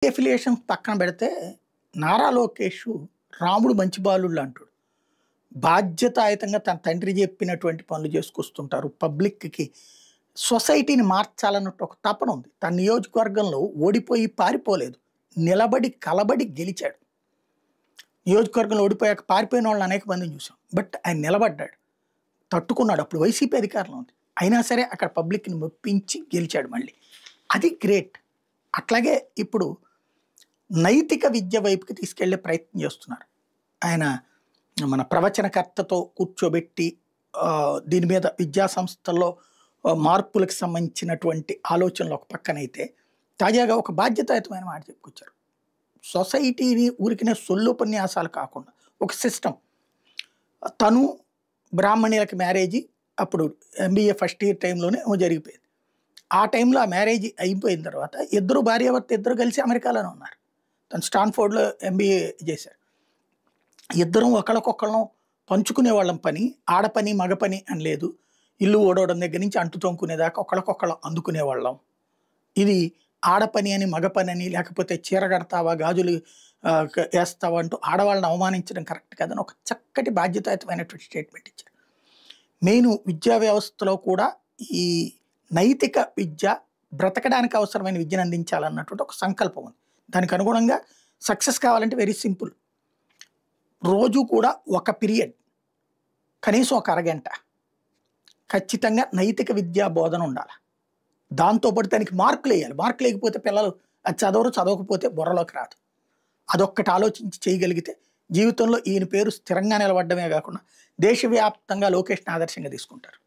Affiliation పక్కన పెడితే నారా లోకేష్ రాముడు మంచి బాలుళ్ళు అంటాడు. బాధ్యతాయుతంగా తన తండ్రి చెప్పినటువంటి పనులు చేసుకొస్తుంటారు. పబ్లిక్‌కి సొసైటీని మార్చాలన్నట్టు ఒక తపన ఉంది. తన నియోజకవర్గంలో ఓడిపోయి పారిపోలేదు. నిలబడి, కలబడి గెలిచాడు. నియోజకవర్గంలో ఓడిపోయాక పారిపోయిన వాళ్ళని అనేక మందిని చూసాం. బట్ ఆయన నిలబడ్డాడు. తట్టుకున్నాడు. అప్పుడు వైసీపీ అధికారంలో ఉంది. అయినా సరే అక్కడ పబ్లిక్‌ని మెప్పించి గెలిచాడు మళ్ళీ. అది గ్రేట్. అట్లాగే ఇప్పుడు నైతిక విద్య వైపుకి తీసుకెళ్లే ప్రయత్నం చేస్తున్నారు. ఆయన మన ప్రవచనకర్తతో కూర్చోబెట్టి దీని మీద విద్యా సంస్థల్లో మార్పులకు సంబంధించినటువంటి ఆలోచనలు ఒక పక్కనైతే, తాజాగా ఒక బాధ్యతాయుతమైన మాట చెప్పుకొచ్చారు. సొసైటీని ఊరికినే సొల్లుపన్యాసాలు కాకుండా ఒక సిస్టమ్. తను బ్రాహ్మణులకి మ్యారేజీ అప్పుడు ఎంబీఏ ఫస్ట్ ఇయర్ టైంలోనే జరిగిపోయింది. ఆ టైంలో ఆ మ్యారేజ్ అయిపోయిన తర్వాత ఇద్దరు భార్యాభర్త ఇద్దరు కలిసి అమెరికాలోనే ఉన్నారు. తను స్టాన్ఫోర్డ్లో ఎంబీఏ చేశారు. ఇద్దరం ఒకళ్ళకొకళ్ళం పంచుకునే వాళ్ళం పని. ఆడ పని మగ పని అని లేదు. ఇల్లు ఓడవడం దగ్గర నుంచి అంటు తొంకునేదాకా ఒకళ్ళకొకళ్ళం అందుకునే వాళ్ళం. ఇది ఆడ పని అని మగ పని అని, లేకపోతే చీర కడతావా గాజులు వేస్తావా అంటూ ఆడవాళ్ళని అవమానించడం కరెక్ట్ కాదని ఒక చక్కటి బాధ్యతాయుతమైనటువంటి స్టేట్మెంట్ ఇచ్చారు. మెయిన్ విద్యా వ్యవస్థలో కూడా ఈ నైతిక విద్య బ్రతకడానికి అవసరమైన విద్యను అందించాలన్నటువంటి ఒక సంకల్పం ఉంది. దానికి అనుగుణంగా సక్సెస్ కావాలంటే వెరీ సింపుల్. రోజు కూడా ఒక పీరియడ్ కనీసం ఒక అరగంట ఖచ్చితంగా నైతిక విద్యా బోధన ఉండాలి. దాంతోపాటు దానికి మార్కులు వేయాలి. మార్కులు వేయకపోతే పిల్లలు అది చదవరు, చదవకపోతే బుర్రలోకి రాదు. అదొక్కటి ఆలోచించి చేయగలిగితే జీవితంలో ఈయన పేరు స్థిరంగా నిలబడమే కాకుండా దేశవ్యాప్తంగా లోకేష్ని ఆదర్శంగా తీసుకుంటారు.